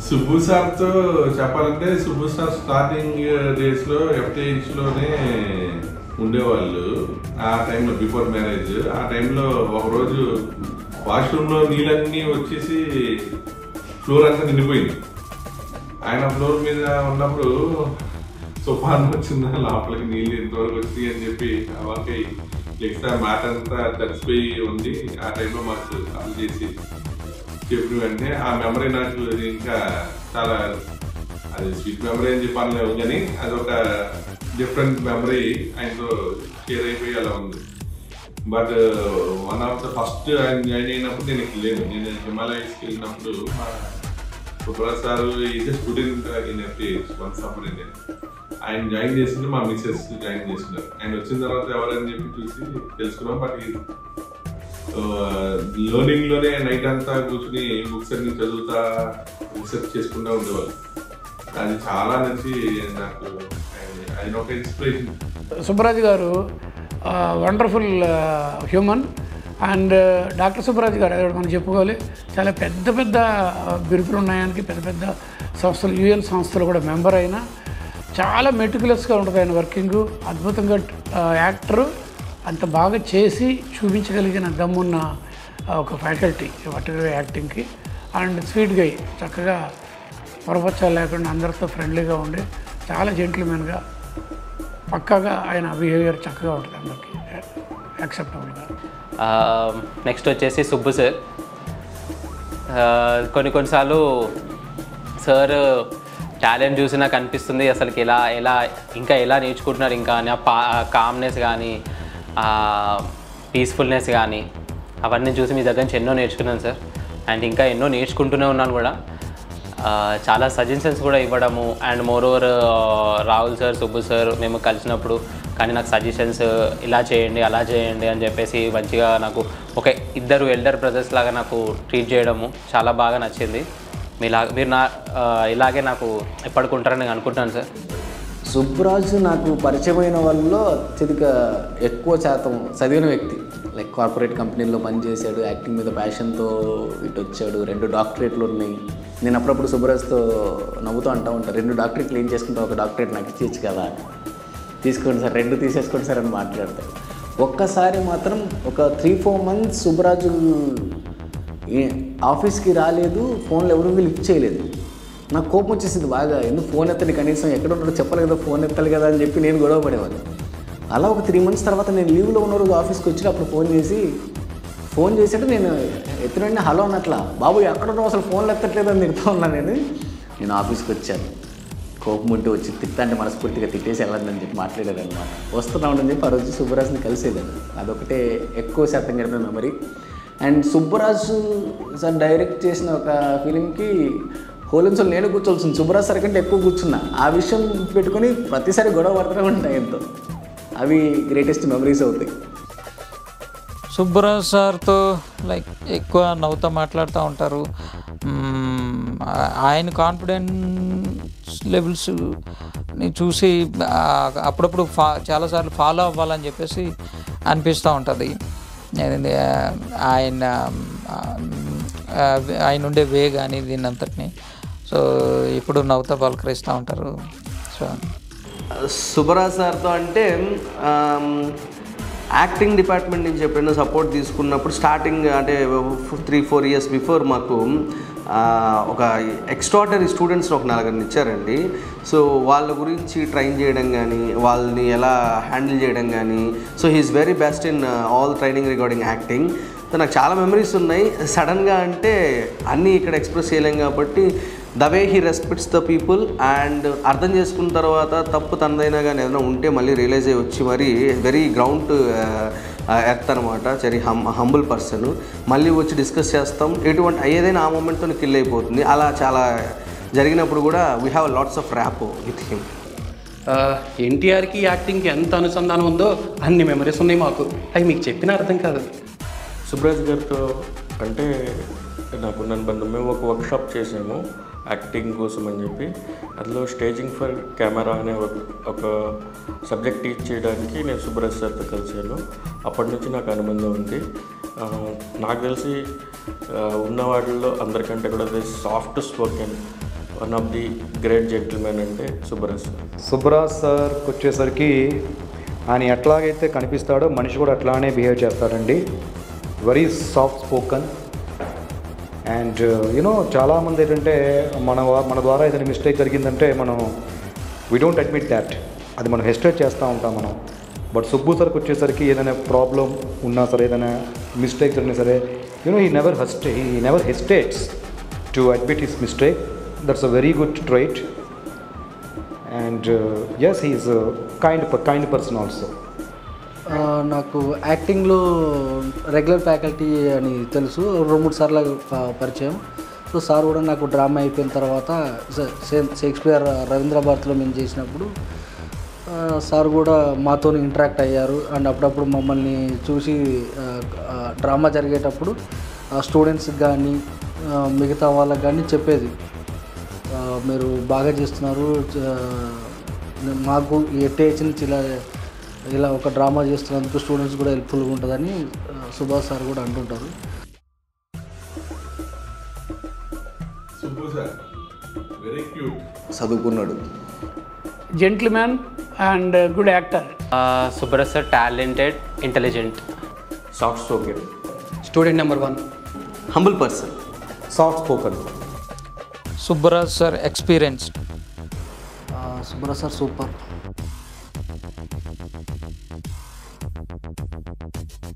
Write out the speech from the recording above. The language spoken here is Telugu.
సుబ్బు సార్తో చెప్పాలంటే సుబ్బు సార్ స్టార్టింగ్ డేస్లో FTHలోనే ఉండేవాళ్ళు. ఆ టైంలో బిఫోర్ మ్యారేజ్. ఆ టైంలో ఒకరోజు వాష్రూమ్లో నీళ్ళన్నీ వచ్చేసి ఫ్లోర్ అంతా నిండిపోయింది. ఆయన ఫ్లోర్ మీద ఉన్నప్పుడు తుఫాన్ వచ్చిందా లోపలికి నీళ్ళు ఇంతవరకు వచ్చి అని చెప్పి అవన్నీ ఎక్స్ట్రా మాట అంతా తడిసిపోయి ఉంది. ఆ టైంలో మాకు కాల్ చేసి చెప్పిన వెంటనే ఆ మెమరీ నాకు ఇంకా చాలా అది స్వీట్ మెమరీ అని చెప్పాను కానీ అదొక డిఫరెంట్ మెమరీ ఆయనతో షేర్ అయిపోయి అలా ఉంది. But one of the first ఆయన జాయిన్ అయినప్పుడు నేను ఇక్కడ లేను. నేను హిమాలయస్కి వెళ్ళినప్పుడు మా Subraj sir is student in FTH once అప్పుడు ఆయన జాయిన్ చేసింది మా మిస్సెస్ జాయిన్ చేసినారు. ఆయన వచ్చిన తర్వాత ఎవరని చెప్పి చూసి తెలుసుకున్నాం. బట్ లర్నింగ్ లోనే నైట్ అంతా కూర్చుని బుక్స్ అన్ని చదువుతా రీసెర్చ్ చేసుకుంటూ ఉండేవాళ్ళు. అది చాలా నచ్చి నాకు ఆయన ఒక ఇన్స్పిరేషన్. సుబ్బరాజు గారు wonderful human. And doctor Subbaraju గారు అదే మనం చెప్పుకోవాలి, చాలా పెద్ద పెద్ద బిరుదులు ఉన్నాయనికి, పెద్ద పెద్ద సంస్థలు UN సంస్థలు కూడా మెంబర్ అయినా చాలా మెటిక్యులస్గా ఉంటుంది ఆయన వర్కింగ్. అద్భుతంగా యాక్టరు, అంత బాగా చేసి చూపించగలిగిన దమ్మున్న ఒక ఫ్యాకల్టీ పర్టికులర్ యాక్టింగ్కి. అండ్ స్వీట్ గై, చక్కగా పొరపచ్చాలు లేకుండా అందరితో ఫ్రెండ్లీగా ఉండి చాలా జెంటిల్మెన్గా పక్కాగా ఆయన బిహేవియర్ చక్కగా ఉంటుంది, అందరికీ యాక్సెప్టబుల్గా. నెక్స్ట్ వచ్చేసి సుబ్బు సార్. కొన్నిసార్లు సార్ టాలెంట్ చూసి నాకు అనిపిస్తుంది అసలుకి ఎలా నేర్చుకుంటున్నారు ఇంకా అని. కామ్నెస్ కానీ పీస్ఫుల్నెస్ కానీ అవన్నీ చూసి మీ దగ్గర నుంచి ఎన్నో నేర్చుకున్నాను సార్. అండ్ ఇంకా ఎన్నో నేర్చుకుంటూనే ఉన్నాను కూడా. చాలా సజెషన్స్ కూడా ఇవ్వడము. And moreover Rahul sir, Subbu sir మేము కలిసినప్పుడు కానీ నాకు సజెషన్స్ ఇలా చేయండి అలా చేయండి అని చెప్పేసి మంచిగా నాకు ఒక ఇద్దరు ఎల్డర్ బ్రదర్స్ లాగా నాకు ట్రీట్ చేయడము చాలా బాగా నచ్చింది. మీరు ఇలాగే నాకు ఎప్పటికుంటారని నేను అనుకుంటున్నాను సార్. సుబ్బరాజు నాకు పరిచయమైన వాళ్ళలో అత్యధిక ఎక్కువ శాతం చదివిన వ్యక్తి. లైక్ కార్పొరేట్ కంపెనీల్లో పనిచేశాడు, యాక్టింగ్ మీద ప్యాషన్తో ఇటు వచ్చాడు, 2 డాక్టరేట్లు ఉన్నాయి. నేను అప్పుడప్పుడు సుబ్బరాజుతో నవ్వుతూ అంటూ ఉంటాను, 2 డాక్టరేట్లు ఏం చేసుకుంటావు, ఒక డాక్టరేట్ నాకు ఇచ్చేయచ్చు కదా, తీసుకోండి సార్ 2 తీసేసుకోండి సార్ అని మాట్లాడతాడు. ఒక్కసారి మాత్రం ఒక 3-4 మంత్స్ సుబ్బరాజు ఆఫీస్కి రాలేదు, ఫోన్లో ఎవరు లిఫ్ట్ చేయలేదు. నాకు కోపం వచ్చేసింది బాగా. ఎందుకు ఫోన్ ఎత్తని, కనీసం ఎక్కడ ఉన్నాడో చెప్పాలి కదా, ఫోన్ ఎత్తాలి కదా అని చెప్పి నేను గొడవ పడేవాళ్ళు. అలా ఒక 3 మంత్స్ తర్వాత నేను లీవ్లో ఉన్న రోజు ఆఫీస్కి వచ్చినప్పుడు ఫోన్ చేసాడు. నేను ఎత్తునండి హలో అన్నట్లా, బాబు ఎక్కడ ఉన్నావు అసలు ఫోన్లు ఎత్తట్లేదు అని తిడుతూ ఉన్నాను. నేను ఆఫీస్కి వచ్చాను, కోపం ఉంటే వచ్చి తిట్టంటే మనస్ఫూర్తిగా తిట్టేసి వెళ్ళాలని చెప్పి మాట్లాడారు అనమాట. వస్తున్నామని చెప్పి ఆ రోజు సుబ్బరాజుని కలిసేదాన్ని. అదొకటే ఎక్కువ శాతం గడిపిన memory. And Subbaraju sir direct చేసిన ఒక ఫిలింకి హోలెన్స్లో నేను కూర్చోవలసింది, సుబ్బరాజు సార్ కంటే ఎక్కువ కూర్చున్నా. ఆ విషయం పెట్టుకొని ప్రతిసారి గొడవ పడుతూనే ఉంటాయి ఎంతో. అవి గ్రేటెస్ట్ మెమరీస్ అవుతాయి. సుబ్బరాజు సార్తో లైక్ ఎక్కువ నవ్వుతూ మాట్లాడుతూ ఉంటారు. ఆయన కాన్ఫిడెన్స్ లెవెల్స్ని చూసి అప్పుడప్పుడు చాలాసార్లు ఫాలో అవ్వాలని చెప్పేసి అనిపిస్తూ ఉంటుంది. ఆయన ఉండే వే కానీ దీన్ని అంతటిని సో ఇప్పుడు నవ్వుతా పలకరిస్తూ ఉంటారు. సో సుబ్బరాజు సార్తో అంటే యాక్టింగ్ డిపార్ట్మెంట్ నుంచి ఎప్పుడైనా సపోర్ట్ తీసుకున్నప్పుడు స్టార్టింగ్ అంటే 3-4 ఇయర్స్ బిఫోర్ మాకు ఒక ఎక్స్ట్రాడనరీ స్టూడెంట్స్ని ఒక 4 ఇచ్చారండి. సో వాళ్ళ గురించి ట్రైన్ చేయడం కానీ, వాళ్ళని ఎలా హ్యాండిల్ చేయడం కానీ, so he's very best in all training regarding acting. So నాకు చాలా మెమరీస్ ఉన్నాయి. సడన్గా అంటే అన్నీ ఇక్కడ ఎక్స్ప్రెస్ చేయలేం కాబట్టి the way he respects the people and అర్థం చేసుకున్న తర్వాత తప్పు తనదైనా కానీ ఏదైనా ఉంటే మళ్ళీ రియలైజ్ అయ్యి వచ్చి మరి వెరీ గ్రౌండ్ ఎర్త్ అనమాట. Very humble person. మళ్ళీ వచ్చి డిస్కస్ చేస్తాం, ఎటువంటి ఏదైనా ఆ మూమెంట్తో కిల్ అయిపోతుంది. అలా చాలా జరిగినప్పుడు కూడా we have lots of rap with him. ఎన్టీఆర్కి యాక్టింగ్కి ఎంత అనుసంధానం ఉందో అన్ని మెమరీస్ ఉన్నాయి మాకు. అవి మీకు చెప్పిన అర్థం కాదు. సుబ్బరాజు గారితో అంటే నాకున్న బంధం. మేము ఒక వర్క్షాప్ చేసాము. యాక్టింగ్ కోసం అని చెప్పి అందులో స్టేజింగ్ ఫర్ కెమెరా అనే ఒక సబ్జెక్ట్ టీచ్ చేయడానికి నేను సుబ్బరాజ్ సార్తో కలిసాను. అప్పటి నుంచి నాకు అనుబంధం ఉంది. నాకు తెలిసి ఉన్న వాటిల్లో అందరికంటే కూడా soft spoken one of the great gentlemen అంటే సుబ్బరాజ్ సార్. సుబ్బరాజ్ సార్కి వచ్చేసరికి ఆయన ఎట్లాగైతే కనిపిస్తాడో మనిషి కూడా అట్లానే బిహేవ్ చేస్తాడండి. Very soft spoken and you know చాలామంది ఏంటంటే మన ద్వారా ఏదైనా మిస్టేక్ జరిగిందంటే మనం వీ డోంట్ అడ్మిట్ దాట్, అది మనం హెస్టేట్ చేస్తూ ఉంటాం మనం. బట్ సుబ్బు సార్కి వచ్చేసరికి ఏదైనా ప్రాబ్లం ఉన్నా సరే, ఏదైనా మిస్టేక్ జరిగినా సరే, you know he never hesitates to admit his mistake. That's a very good trait and as he is kind person also. నాకు యాక్టింగ్లో రెగ్యులర్ ఫ్యాకల్టీ అని తెలుసు, 2-3 సార్లు పరిచయం. సో సార్ కూడా నాకు డ్రామా అయిపోయిన తర్వాత షేక్స్పియర్ రవీంద్ర భారతిలో మేము చేసినప్పుడు సార్ కూడా మాతో ఇంటరాక్ట్ అయ్యారు. అండ్ అప్పుడప్పుడు మమ్మల్ని చూసి డ్రామా జరిగేటప్పుడు స్టూడెంట్స్కి కానీ మిగతా వాళ్ళకి కానీ చెప్పేది, మీరు బాగా చేస్తున్నారు, మాకు ఎట్టేజ్ నుంచి ఇలా ఒక డ్రామా చేస్తున్నందుకు స్టూడెంట్స్ కూడా హెల్ప్ఫుల్గా ఉంటుందని సుభాష్ సార్ కూడా అంటుంటారు. సుబ్బు సార్ వెరీ క్యూట్, చదువుకున్నాడు, gentleman and good actor. Subbaraj sir talented, intelligent, soft spoken, student number 1, humble person, soft spoken. Subbaraj sir experienced. Subrahmanya sir super.